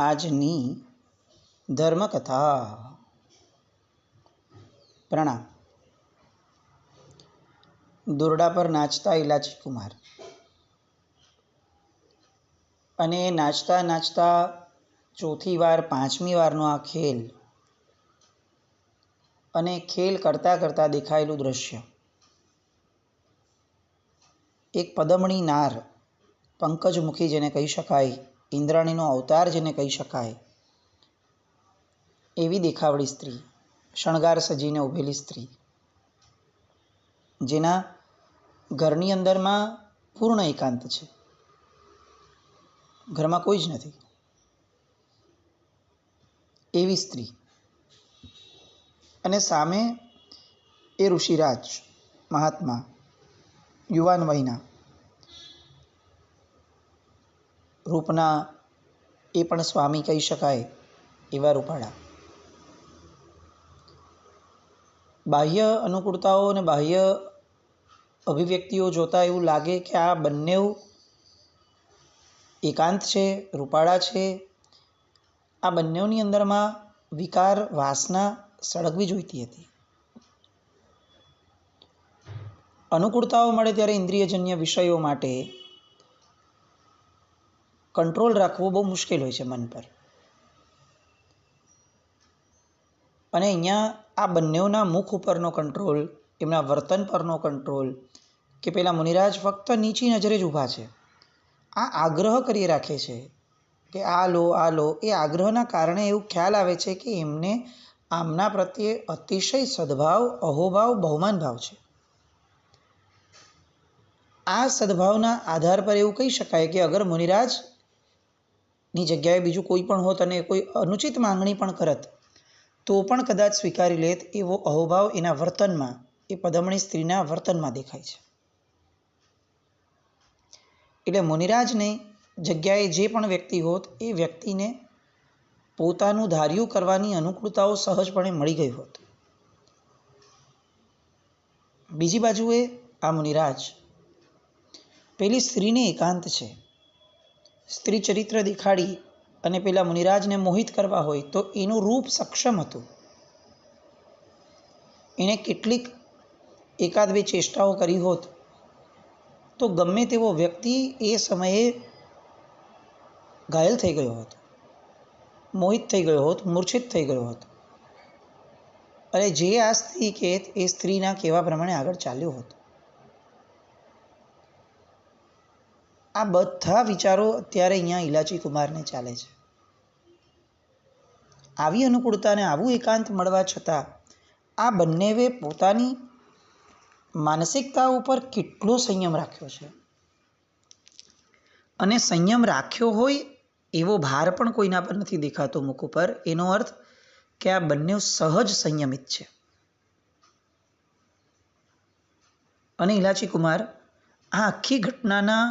આજની ધર્મકથા. પ્રણામ. દોરડા પર નાચતા ઇલાચી કુમાર. અને નાચતા નાચતા ચોથી વાર પાંચમી વારનો આ ખેલ, અને ખેલ કરતાં કરતાં દેખાયેલું દ્રશ્ય. એક પદમણી નાર, પંકજમુખી જેને કહી શકાય, ઇન્દ્રાણીનો અવતાર જેને કહી શકાય, એવી દેખાવડી સ્ત્રી, શણગાર સજીને ઊભેલી સ્ત્રી, જેના ઘરની અંદરમાં પૂર્ણ એકાંત છે. ઘરમાં કોઈ જ નથી એવી સ્ત્રી. અને સામે એ ઋષિરાજ મહાત્મા, યુવાન વયના, રૂપના એ પણ સ્વામી કહી શકાય એવા રૂપાળા. બાહ્ય અનુકૂળતાઓ અને બાહ્ય અભિવ્યક્તિઓ જોતાં એવું લાગે કે આ બંને એકાંત છે, રૂપાળા છે. આ બંનેની અંદરમાં વિકાર, વાસના સળગવી જોઈતી હતી. અનુકૂળતાઓ મળે ત્યારે ઇન્દ્રિયજન્ય વિષયો માટે કંટ્રોલ રાખવો બહુ મુશ્કેલ હોય છે મન પર. અને અહીંયા આ બંનેના મુખ ઉપરનો કંટ્રોલ, એમના વર્તન પરનો કંટ્રોલ, કે પેલા મુનિરાજ ફક્ત નીચી નજરે જ ઊભા છે, આ આગ્રહ કરી રાખે છે કે આ લો આ લો. એ આગ્રહના કારણે એવું ખ્યાલ આવે છે કે એમને આમના પ્રત્યે અતિશય સદભાવ, અહોભાવ, બહુમાન ભાવ છે. આ સદભાવના આધાર પર એવું કહી શકાય કે અગર મુનિરાજની જગ્યાએ બીજું કોઈ પણ હોત અને કોઈ અનુચિત માંગણી પણ કરત તો પણ કદાચ સ્વીકારી લેત, એવો અહોભાવ એના વર્તનમાં, એ પદમણી સ્ત્રીના વર્તનમાં દેખાય છે. એટલે મુનિરાજને જગ્યાએ જે પણ વ્યક્તિ હોત, એ વ્યક્તિને પોતાનું ધાર્યું કરવાની અનુકૂળતાઓ સહજપણે મળી ગઈ હોત. બીજી બાજુએ આ મુનિરાજ પેલી સ્ત્રીને એકાંત છે. સ્ત્રી ચરિત્ર દેખાડી અને પેલા મુનિરાજને મોહિત કરવા હોય તો એનું રૂપ સક્ષમ હતું. એણે કેટલીક એકાદ બે ચેષ્ટાઓ કરી હોત તો ગમે તેવો વ્યક્તિ એ સમયે ઘાયલ થઈ ગયો હોત, મોહિત થઈ ગયો હોત, મૂર્છિત થઈ ગયો હોત. અને જે આ સ્ત્રી કહેત એ સ્ત્રીના કહેવા પ્રમાણે આગળ ચાલ્યો હોત. આ બધા વિચારો અત્યારે અહીંયા ઇલાચી કુમારને ચાલે છે. આવી અનુકૂળતાને આવું એકાંત મળવા છતાં આ બંનેએ પોતાની માનસિકતા ઉપર કેટલો સંયમ રાખ્યો છે. અને સંયમ રાખ્યો હોય એવો ભાર પણ કોઈના પર નથી દેખાતો મુખ ઉપર. એનો અર્થ કે આ બંને સહજ સંયમિત છે. અને ઇલાચી કુમાર આ આખી ઘટનાના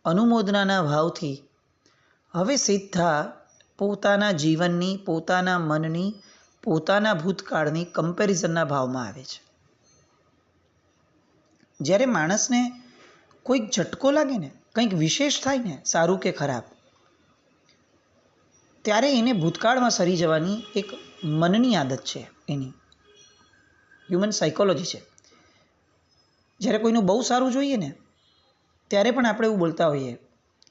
અનુમોદનાના ભાવથી હવે સીધા પોતાના જીવનની, પોતાના મનની, પોતાના ભૂતકાળની કમ્પેરિઝનના ભાવમાં આવે છે. જ્યારે માણસને કોઈક ઝટકો લાગે ને, કંઈક વિશેષ થાય ને, સારું કે ખરાબ, ત્યારે એને ભૂતકાળમાં સરી જવાની એક મનની આદત છે. એની હ્યુમન સાયકોલોજી છે. જ્યારે કોઈનું બહુ સારું જોઈએ ને ત્યારે પણ આપણે એવું બોલતા હોઈએ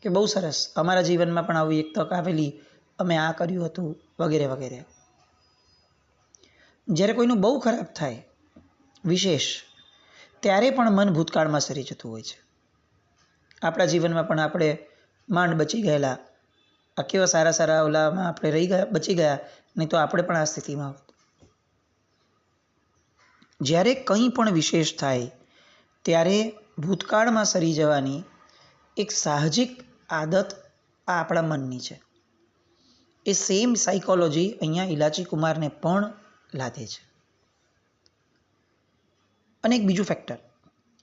કે બહુ સરસ, અમારા જીવનમાં પણ આવી એક તક આવેલી, અમે આ કર્યું હતું, વગેરે વગેરે. જ્યારે કોઈનું બહુ ખરાબ થાય, વિશેષ, ત્યારે પણ મન ભૂતકાળમાં સરી જતું હોય છે. આપણા જીવનમાં પણ આપણે માંડ બચી ગયેલા, આ કેવા સારા સારા ઓલામાં આપણે રહી ગયા, બચી ગયા, નહીં તો આપણે પણ આ સ્થિતિમાં હોત. જ્યારે કંઈ પણ વિશેષ થાય ત્યારે ભૂતકાળમાં સરી જવાની એક સાહજિક આદત આ આપણા મનની છે. એ સેમ સાયકોલોજી અહીંયા ઇલાચી કુમારને પણ લાદે છે. અને એક બીજું ફેક્ટર,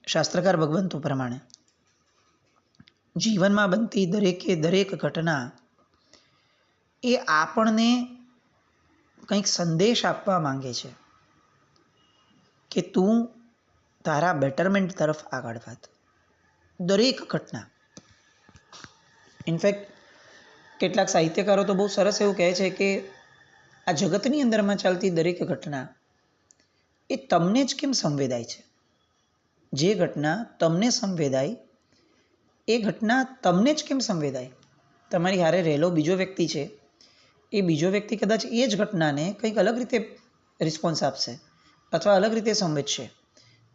શાસ્ત્રકાર ભગવંતો પ્રમાણે જીવનમાં બનતી દરેકે દરેક ઘટના એ આપણને કંઈક સંદેશ આપવા માંગે છે કે તું તારા બેટરમેન્ટ તરફ આગળ વધ. દરેક ઘટના. ઇનફેક્ટ કેટલાક સાહિત્યકારો તો બહુ સરસ એવું કહે છે કે આ જગતની અંદરમાં ચાલતી દરેક ઘટના એ તમને જ કેમ સંવેદાય છે. જે ઘટના તમને સંવેદાય એ ઘટના તમને જ કેમ સંવેદાય. તમારી હારે રહેલો બીજો વ્યક્તિ છે, એ બીજો વ્યક્તિ કદાચ એ જ ઘટનાને કંઈક અલગ રીતે રિસ્પોન્સ આપશે અથવા અલગ રીતે સમજશે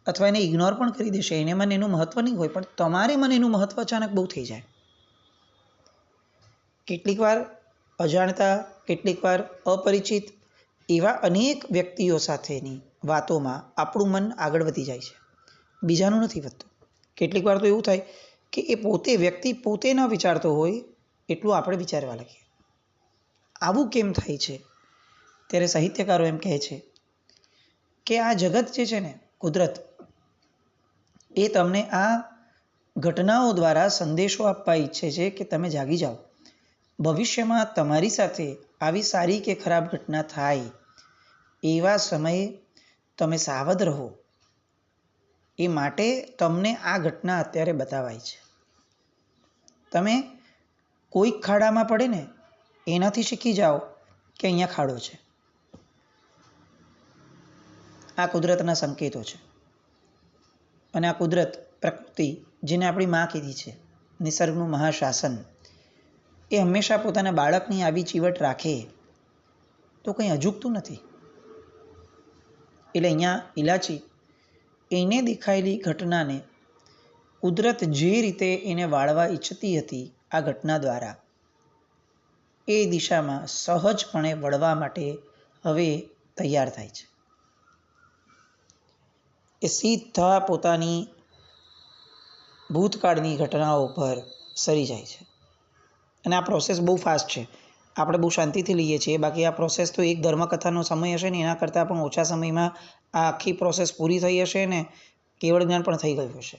અથવા એને ઇગ્નોર પણ કરી દેશે. એને મને એનું મહત્ત્વ નહીં હોય, પણ તમારે મને એનું મહત્ત્વ અચાનક બહુ થઈ જાય. કેટલીક વાર અજાણતા, કેટલીક વાર અપરિચિત એવા અનેક વ્યક્તિઓ સાથેની વાતોમાં આપણું મન આગળ વધી જાય છે, બીજાનું નથી વધતું. કેટલીક વાર તો એવું થાય કે એ વ્યક્તિ પોતે ન વિચારતો હોય એટલું આપણે વિચારવા લાગીએ. આવું કેમ થાય છે? ત્યારે સાહિત્યકારો એમ કહે છે કે આ જગત જે છે ને, કુદરત, એ તમને આ ઘટનાઓ દ્વારા સંદેશો આપવા ઈચ્છે છે કે તમે જાગી જાઓ. ભવિષ્યમાં તમારી સાથે આવી સારી કે ખરાબ ઘટના થાય એવા સમયે તમે સાવધ રહો, એ માટે તમને આ ઘટના અત્યારે બતાવાય છે. તમે કોઈક ખાડામાં પડે ને એનાથી શીખી જાઓ કે અહીંયા ખાડો છે. આ કુદરતના સંકેતો છે. અને આ કુદરત, પ્રકૃતિ, જેને આપણી માં કીધી છે, નિસર્ગનું મહાશાસન, એ હંમેશા પોતાના બાળકની આવી ચીવટ રાખે તો કંઈ અજુગતું નથી. એટલે અહીંયા ઇલાચી એને દેખાયેલી ઘટનાને કુદરત જે રીતે એને વાળવા ઈચ્છતી હતી આ ઘટના દ્વારા, એ દિશામાં સહજપણે વળવા માટે હવે તૈયાર થાય છે. એ સીધા પોતાની ભૂતકાળની ઘટનાઓ પર સરી જાય છે. અને આ પ્રોસેસ બહુ ફાસ્ટ છે, આપણે બહુ શાંતિથી લઈએ છીએ. બાકી આ પ્રોસેસ તો એક ધર્મકથાનો સમય હશે ને એના કરતાં પણ ઓછા સમયમાં આ આખી પ્રોસેસ પૂરી થઈ હશે ને કેવળ જ્ઞાન પણ થઈ ગયું હશે.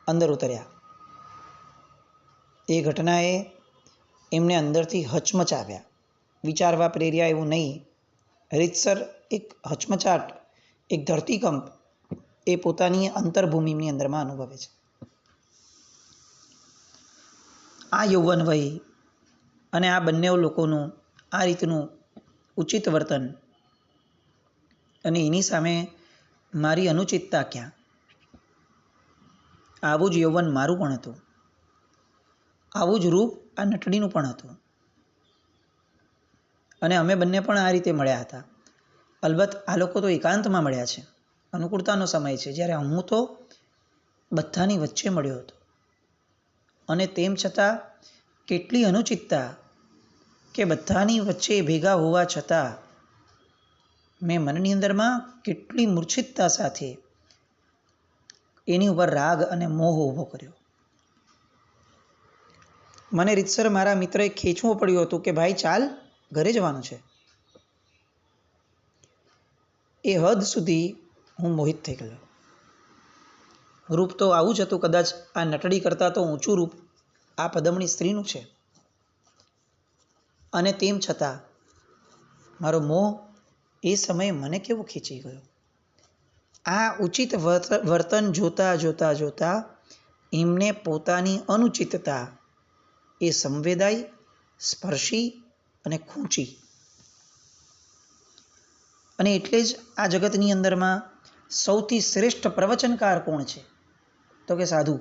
અંદર ઉતર્યા. એ ઘટનાએ એમને અંદરથી હચમચાવ્યા, વિચારવા પ્રેર્યા એવું નહીં. રીતસર એક હચમચાટ, એક ધરતીકંપ એ પોતાની અંતર્ભૂમિની અંદરમાં અનુભવે છે. આ યૌવન વય અને આ બંને લોકોનું આ રીતનું ઉચિત વર્તન અને એની સામે મારી અનુચિતતા ક્યાં? આવું જ યૌવન મારું પણ હતું, આવું જ રૂપ આ નટડીનું પણ હતું. અને અમે બંને પણ આ રીતે મળ્યા હતા. અલબત્ત આ લોકો તો એકાંતમાં મળ્યા છે, અનુકૂળતાનો સમય છે, જ્યારે હું તો બધાની વચ્ચે મળ્યો હતો. અને તેમ છતાં કેટલી અનુચિતતા કે બધાની વચ્ચે ભેગા હોવા છતાં મેં મનની અંદરમાં કેટલી મૂર્છિતતા સાથે એની ઉપર રાગ અને મોહ ઊભો કર્યો. મને રીતસર મારા મિત્રએ ખેંચવું પડ્યું હતું કે ભાઈ ચાલ, ઘરે જવાનું છે. એ હદ સુધી હું મોહિત થઈ ગયો. રૂપ તો આવું જ હતું, કદાચ આ નટડી કરતાં તો ઊંચું રૂપ આ પદમણી સ્ત્રીનું છે. અને તેમ છતાં મારો મોહ એ સમયે મને કેવો ખેંચી ગયો. આ ઉચિત વર્તન જોતાં જોતાં જોતાં એમને પોતાની અનુચિતતા એ સંવેદાઈ, સ્પર્શી અને ખૂંચી. અને એટલે જ આ જગતની અંદરમાં સૌથી શ્રેષ્ઠ પ્રવચનકાર કોણ છે? તો કે સાધુ.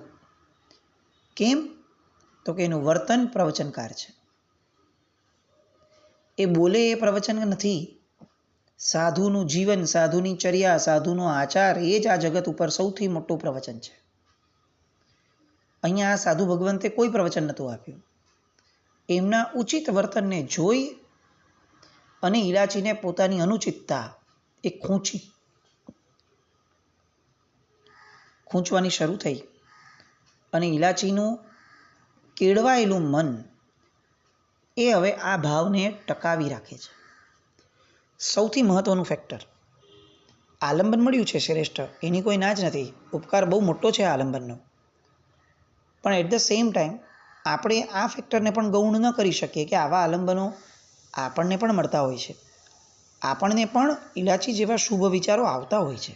કેમ? તો કે એનું વર્તન પ્રવચનકાર છે. એ બોલે એ પ્રવચન નથી. સાધુનું જીવન, સાધુની ચર્યા, સાધુનો આચાર, એ જ આ જગત ઉપર સૌથી મોટું પ્રવચન છે. અહીંયા આ સાધુ ભગવંતે કોઈ પ્રવચન નહોતું આપ્યું. એમના ઉચિત વર્તનને જોઈ અને ઇલાચીને પોતાની અનુચિતતા એ ખૂંચવાની શરૂ થઈ. અને ઇલાચીનું કેળવાયેલું મન એ હવે આ ભાવને ટકાવી રાખે છે. સૌથી મહત્ત્વનું ફેક્ટર, આલંબન મળ્યું છે શ્રેષ્ઠ, એની કોઈ ના જ નથી. ઉપકાર બહુ મોટો છે આલંબનનો. પણ એટ ધ સેમ ટાઈમ આપણે આ ફેક્ટરને પણ ગૌણ ન કરી શકીએ કે આવા આલંબનો આપણને પણ મળતા હોય છે. આપણને પણ ઇલાચી જેવા શુભ વિચારો આવતા હોય છે.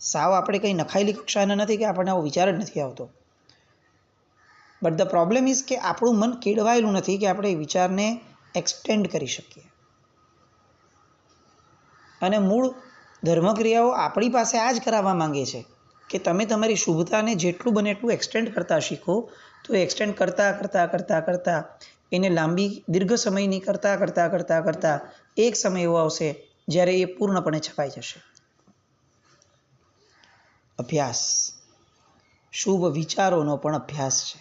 સાવ આપણે કંઈ નખાયેલી કક્ષાના નથી કે આપણને આવો વિચાર જ નથી આવતો. બટ ધ પ્રોબ્લેમ ઇઝ કે આપણું મન કેળવાયેલું નથી કે આપણે એ વિચારને એક્સટેન્ડ કરી શકીએ. અને મૂળ ધર્મક્રિયાઓ આપણી પાસે આ જ કરાવવા માંગે છે કે તમે તમારી શુભતાને જેટલું બને એટલું એક્સટેન્ડ કરતાં શીખો. તો એક્સટેન્ડ કરતાં એને લાંબી દીર્ઘ સમયની કરતાં એક સમય એવો આવશે જ્યારે એ પૂર્ણપણે છપાઈ જશે. અભ્યાસ શુભ વિચારોનો પણ અભ્યાસ છે.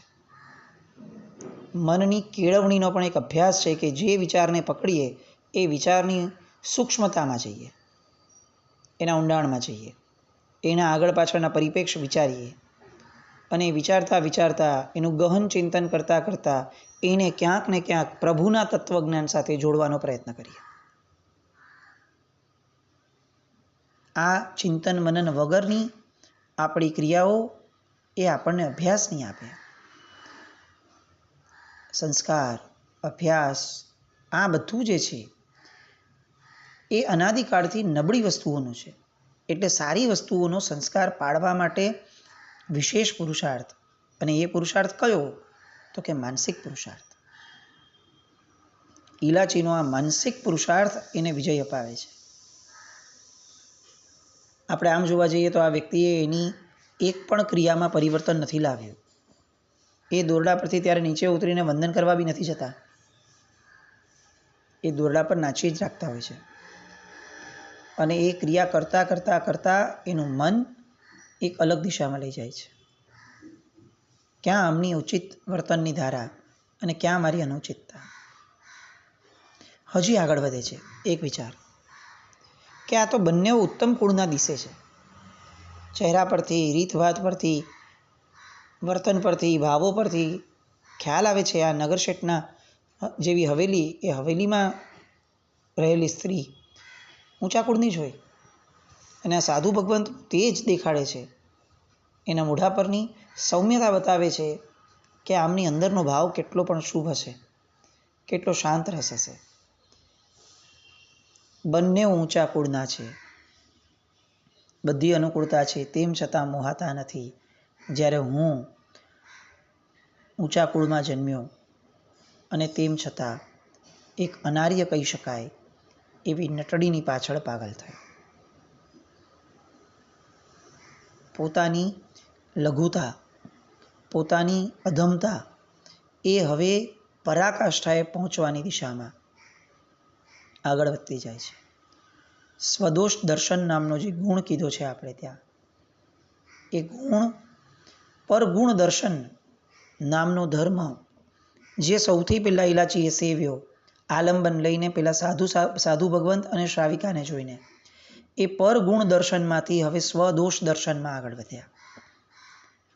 મનની કેળવણીનો પણ એક અભ્યાસ છે કે જે વિચારને પકડીએ એ વિચારની સૂક્ષ્મતામાં જઈએ, એના ઊંડાણમાં જઈએ, એના આગળ પાછળના પરિપ્રેક્ષ્ય વિચારીએ અને વિચારતા એનું ગહન ચિંતન કરતાં એને ક્યાંક ને ક્યાંક પ્રભુના તત્વજ્ઞાન સાથે જોડવાનો પ્રયત્ન કરીએ. આ ચિંતન મનન વગરની આપણી ક્રિયાઓ એ આપણને અભ્યાસ નહીં આપે. સંસ્કાર, અભ્યાસ આ બધું જે છે એ અનાદિકાળથી નબળી વસ્તુઓનું છે. એટલે સારી વસ્તુઓનો સંસ્કાર પાડવા માટે વિશેષ પુરુષાર્થ. અને એ પુરુષાર્થ કયો? તો કે માનસિક પુરુષાર્થ. ઇલાચીનો આ માનસિક પુરુષાર્થ એને વિજય અપાવે છે. આપણે આમ જોવા જઈએ તો આ વ્યક્તિએ એની એક પણ ક્રિયામાં પરિવર્તન નથી લાવ્યું. એ દોરડા પરથી ત્યારે નીચે ઉતરીને વંદન કરવા બી નથી જતા. એ દોરડા પર નાચી જ રાખતા હોય છે. અને એ ક્રિયા કરતાં એનું મન એક અલગ દિશામાં લઈ જાય છે. ક્યાં આમની ઉચિત વર્તનની ધારા અને ક્યાં મારી અનુચિતતા. હજી આગળ વધે છે એક વિચાર કે આ તો બંને ઉત્તમ કુળના દિશે છે. ચહેરા પરથી, રીતભાત પરથી, વર્તન પરથી, ભાવો પરથી ખ્યાલ આવે છે આ નગરશેઠના જેવી હવેલી, એ હવેલીમાં રહેલી સ્ત્રી ઊંચા કુળની જ હોય. અને આ સાધુ ભગવંત તે જ દેખાડે છે. એના મોઢા પરની સૌમ્યતા બતાવે છે કે આમની અંદરનો ભાવ કેટલો પણ શુભ હશે, કેટલો શાંત રસ હશે. બંને ઊંચા કુળના છે, બધી અનુકૂળતા છે, તેમ છતાં મોહાતા નથી. જ્યારે હું ઊંચા કુળમાં જન્મ્યો અને તેમ છતાં એક અનાર્ય કહી શકાય એવી નટડીની પાછળ પાગલ થયો. પોતાની લઘુતા, પોતાની અધમતા એ હવે પરાકાષ્ઠાએ પહોંચવાની દિશામાં આગળ વધતી જાય છે. સ્વદોષ દર્શન નામનો જે ગુણ કીધો છે આપણે ત્યાં, એ ગુણ પરગુણ દર્શન નામનો ધર્મ જે સૌથી પહેલાં ઇલાચીએ સેવ્યો, આલંબન લઈને પેલા સાધુ ભગવંત અને શ્રાવિકાને જોઈને, એ પરગુણ દર્શનમાંથી હવે સ્વદોષ દર્શનમાં આગળ વધ્યા.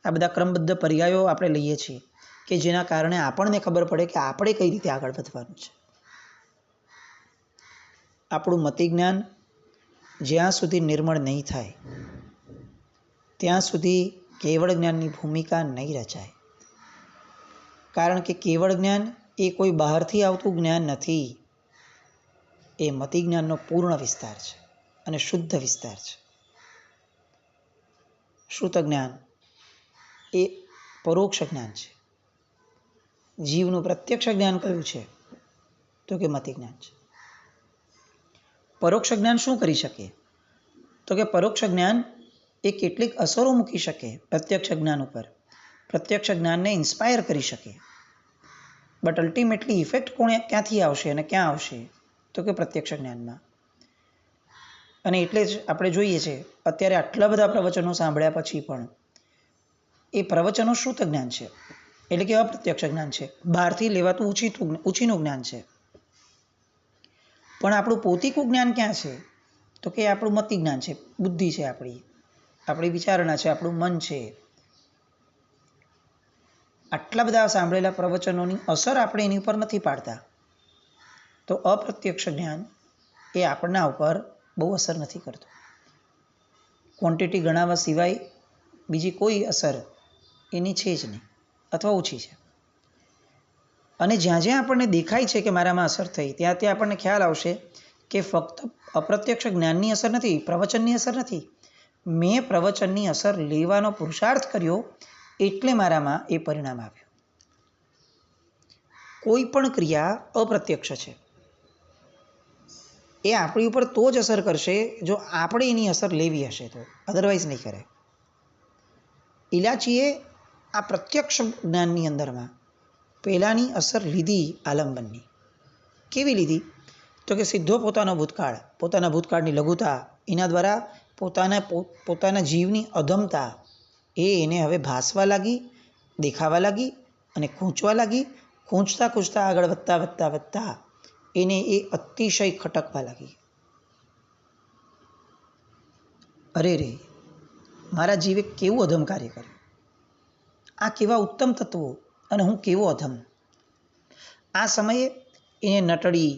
આ બધા ક્રમબદ્ધ પર્યાયો આપણે લઈએ છીએ કે જેના કારણે આપણને ખબર પડે કે આપણે કઈ રીતે આગળ વધવાનું છે. આપણું મતિજ્ઞાન જ્યાં સુધી નિર્મળ નહીં થાય ત્યાં સુધી કેવળ જ્ઞાનની ભૂમિકા નહીં રચાય. કારણ કે કેવળ જ્ઞાન એ કોઈ બહારથી આવતું જ્ઞાન નથી. એ મતિજ્ઞાનનો પૂર્ણ વિસ્તાર છે અને શુદ્ધ વિસ્તાર છે. શ્રુત જ્ઞાન એ પરોક્ષ જ્ઞાન છે. જીવનું પ્રત્યક્ષ જ્ઞાન કયું છે? તો કે મતિજ્ઞાન છે. પરોક્ષ જ્ઞાન શું કરી શકે? તો કે પરોક્ષ જ્ઞાન એ કેટલીક અસરો મૂકી શકે પ્રત્યક્ષ જ્ઞાન ઉપર, પ્રત્યક્ષ જ્ઞાનને ઇન્સ્પાયર કરી શકે. બટ અલ્ટિમેટલી ઇફેક્ટ ક્યાંથી આવશે અને ક્યાં આવશે? તો કે પ્રત્યક્ષ જ્ઞાનમાં. અને એટલે જ આપણે જોઈએ છે અત્યારે આટલા બધા પ્રવચનો સાંભળ્યા પછી પણ એ પ્રવચનો શ્રુત જ્ઞાન છે, એટલે કે અપ્રત્યક્ષ જ્ઞાન છે, બહારથી લેવાતું ઊંચીનું જ્ઞાન છે. પણ આપણું પોતિકું જ્ઞાન ક્યાં છે? તો કે આપણું મતિ જ્ઞાન છે, બુદ્ધિ છે, આપણી વિચારણા છે, આપણું મન છે. આટલા બધા સાંભળેલા પ્રવચનોની અસર આપણે એની ઉપર નથી પાડતા, તો અપ્રત્યક્ષ જ્ઞાન એ આપણના ઉપર બહુ અસર નથી કરતું. ક્વોન્ટિટી ગણાવવા સિવાય બીજી કોઈ અસર એની છે જ નહીં અથવા ઓછી છે. અને જ્યાં જ્યાં આપણને દેખાય છે કે મારામાં અસર થઈ, ત્યાં ત્યાં આપણને ખ્યાલ આવશે કે ફક્ત અપ્રત્યક્ષ જ્ઞાનની અસર નથી, પ્રવચનની અસર નથી. મેં પ્રવચનની અસર લેવાનો પુરુષાર્થ કર્યો એટલે મારામાં એ પરિણામ આવ્યું. કોઈ પણ ક્રિયા અપ્રત્યક્ષ છે. એ આપણી ઉપર તો જ અસર કરશે જો આપણે એની અસર લેવી હશે તો, અધરવાઇઝ નહીં કરે. ઇલાચીએ આ પ્રત્યક્ષ જ્ઞાનની અંદરમાં પહેલાંની અસર લીધી આલંબનની. કેવી લીધી? તો કે સીધો પોતાનો ભૂતકાળ, પોતાના ભૂતકાળની લઘુતા, એના દ્વારા પોતાના જીવની અધમતા એને હવે ભાસવા લાગી, દેખાવા લાગી અને ખૂંચવા લાગી. ખૂંચતા આગળ વધતા એને એ અતિશય ખટકવા લાગી. અરે રે, મારા જીવે કેવું અધમ કાર્ય કર્યું, આ કેવા ઉત્તમ તત્વો અને હું કેવો અધમ. આ સમયે એને નટડી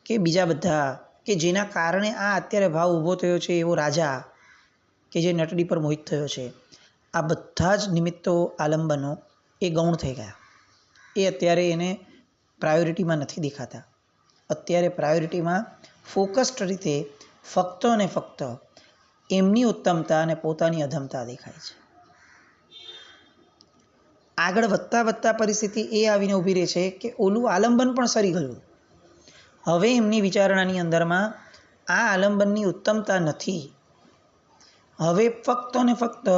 કે બીજા બધા કે જેના કારણે આ અત્યારે ભાવ ઊભો થયો છે, એવો રાજા કે જે નટડી પર મોહિત થયો છે, આ બધા જ નિમિત્તો આલંબનો એ ગૌણ થઈ ગયા. એ અત્યારે એને પ્રાયોરિટીમાં નથી દેખાતા. અત્યારે પ્રાયોરિટીમાં ફોકસ્ડ રીતે ફક્ત અને ફક્ત એમની ઉત્તમતા અને પોતાની અધમતા દેખાય છે. આગળ વધતા પરિસ્થિતિ એ આવીને ઊભી રહે છે કે ઓલું આલંબન પણ સરી ગયું. હવે એમની વિચારણાની અંદરમાં આ આલંબનની ઉત્તમતા નથી. હવે ફક્ત ને ફક્ત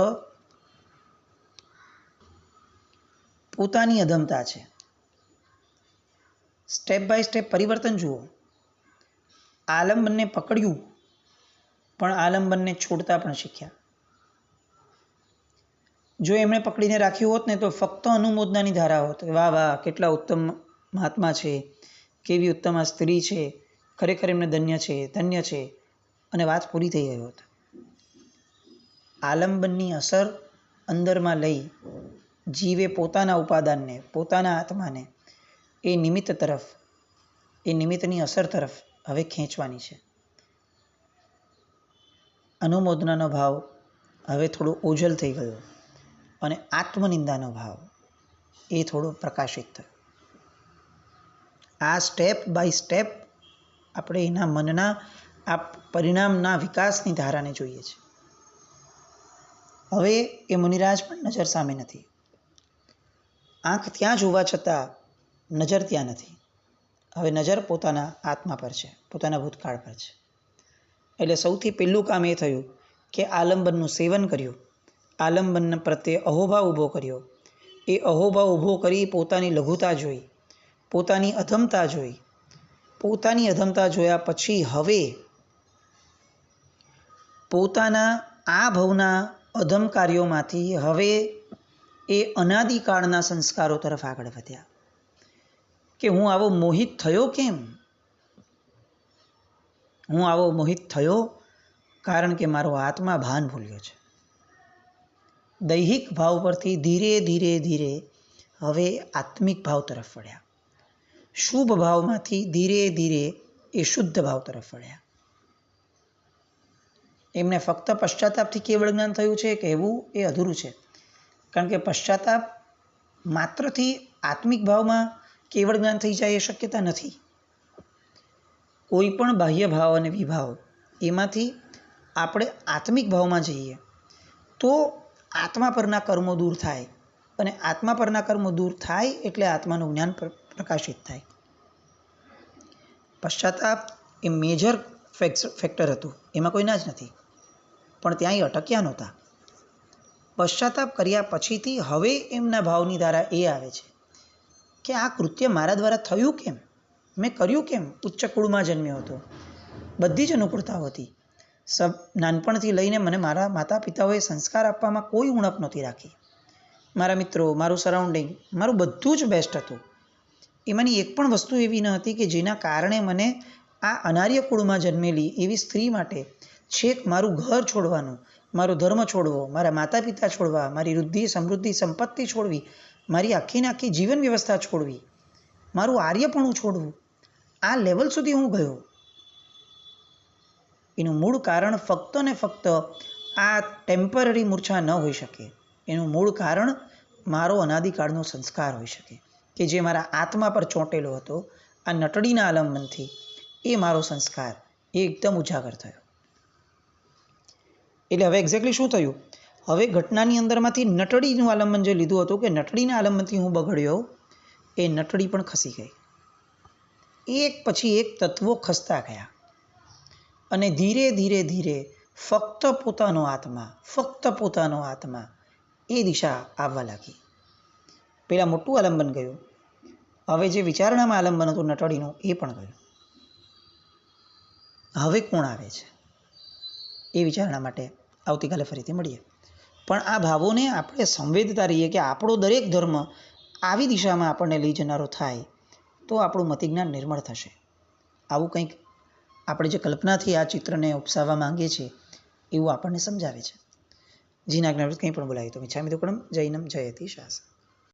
પોતાની અધમતા છે. સ્ટેપ બાય સ્ટેપ પરિવર્તન જુઓ. આલંબનને પકડ્યું પણ આલંબનને છોડતા પણ શીખ્યા. જો એમણે પકડીને રાખ્યું હોત ને તો ફક્ત અનુમોદનાની ધારા હોત. વાહ વાહ, કેટલા ઉત્તમ મહાત્મા છે, કેવી ઉત્તમ આ સ્ત્રી છે, ખરેખર એમને ધન્ય છે અને વાત પૂરી થઈ ગઈ હોત. આલંબનની અસર અંદરમાં લઈ જીવે પોતાના ઉપાદાનને, પોતાના આત્માને એ નિમિત્ત તરફ, એ નિમિત્તની અસર તરફ હવે ખેંચવાની છે. અનુમોદનાનો ભાવ હવે થોડો ઓझલ થઈ ગયો અને આત્મનિંદાનો ભાવ એ થોડો પ્રકાશિત થયો. આ સ્ટેપ બાય સ્ટેપ આપણે એના મનના આ પરિણામના વિકાસની ધારાને જોઈએ છીએ. હવે એ મુનિરાજ પણ નજર સામે નથી. આંખ ત્યાં જ હોવા છતાં નજર ત્યાં નથી. હવે નજર પોતાના આત્મા પર છે, પોતાના ભૂતકાળ પર છે. એટલે સૌથી પહેલું કામ એ થયું કે આલંબનનું સેવન કર્યું, આલંબન પ્રત્યે અહોભાવ ઊભો કર્યો. એ અહોભાવ ઊભો કરી પોતાની લઘુતા જોઈ, પોતાની અધમતા જોઈ. પોતાની અધમતા જોયા પછી હવે પોતાના આ ભવના અધમ કાર્યોમાંથી હવે એ અનાદિકાળના સંસ્કારો તરફ આગળ વધ્યા કે હું આવો મોહિત થયો કેમ? હું આવો મોહિત થયો કારણ કે મારો આત્મા ભાન ભૂલ્યો છે. દૈહિક ભાવ પરથી ધીરે ધીરે હવે આત્મિક ભાવ તરફ વળ્યા. શુભ ભાવમાંથી ધીરે ધીરે એ શુદ્ધ ભાવ તરફ વળ્યા. એમને ફક્ત પશ્ચાતાપથી કેવળ જ્ઞાન થયું છે કહેવું એ અધૂરું છે. કારણ કે પશ્ચાતાપ માત્રથી આત્મિક ભાવમાં કેવળ જ્ઞાન થઈ જાય એ શક્યતા નથી. કોઈ પણ બાહ્ય ભાવ અને વિભાવ એમાંથી આપણે આત્મિક ભાવમાં જઈએ તો આત્મા પરના કર્મો દૂર થાય અને આત્મા પરના કર્મો દૂર થાય એટલે આત્માનું જ્ઞાન પ્રકાશિત થાય. પશ્ચાતાપ એ મેજર ફેક્ટર હતું, એમાં કોઈ ના જ નથી, પણ ત્યાં એ અટક્યા નહોતા. પશ્ચાતાપ કર્યા પછીથી હવે એમના ભાવની ધારા એ આવે છે કે આ કૃત્ય મારા દ્વારા થયું કેમ, મેં કર્યું કેમ? ઉચ્ચ કુળમાં જન્મ્યો હતો, બધી જ અનુકૂળતાઓ હતી. નાનપણથી લઈને મને મારા માતા પિતાઓએ સંસ્કાર આપવામાં કોઈ ઉણપ નહોતી રાખી. મારા મિત્રો, મારું સરાઉન્ડિંગ, મારું બધું જ બેસ્ટ હતું. એમાંની એક પણ વસ્તુ એવી ન હતી કે જેના કારણે મને આ અનાર્ય કુળમાં જન્મેલી એવી સ્ત્રી માટે છેક મારું ઘર છોડવાનું, મારો ધર્મ છોડવો, મારા માતા પિતા છોડવા, મારી વૃદ્ધિ સમૃદ્ધિ સંપત્તિ છોડવી, મારી આખી જીવન વ્યવસ્થા છોડવી, મારું આર્યપણું છોડવું, આ લેવલ સુધી હું ગયો. એનું મૂળ કારણ ફક્ત ને ફક્ત આ ટેમ્પરરી મૂર્છા ન હોઈ શકે. એનું મૂળ કારણ મારો અનાદિકાળનો સંસ્કાર હોઈ શકે કે જે મારા આત્મા પર ચોંટેલો હતો. આ નટડીના આલંબનથી એ મારો સંસ્કાર એ એકદમ ઉજાગર થયો. એટલે હવે એક્ઝેક્ટલી શું થયું? હવે ઘટનાની અંદરમાંથી નટડીનું આલંબન જે લીધું હતું કે નટડીના આલંબનથી હું બગડ્યો, એ નટડી પણ ખસી ગઈ. એક પછી એક તત્વો ખસતા ગયા અને ધીરે ધીરે ધીરે ફક્ત પોતાનો આત્મા એ દિશા આવવા લાગી. પેલા મોટું આલંબન ગયું. હવે જે વિચારણામાં આલંબન હતું નટડીનું એ પણ ગયું. હવે કોણ આવે છે એ વિચારણા માટે આવતીકાલે ફરીથી મળીએ. પણ આ ભાવોને આપણે સંવેદતા રહીએ કે આપણો દરેક ધર્મ આવી દિશામાં આપણને લઈ જનારો થાય તો આપણું મતિજ્ઞાન નિર્મળ થશે. આવું કંઈક આપણે જે કલ્પનાથી આ ચિત્રને ઉપસાવવા માંગીએ છીએ એવું આપણને સમજાવે છે. જીના જ્ઞાન કંઈ પણ બોલાય તો મિચ્છામિ દુક્કડમ જૈનમ જયતિ શાસન.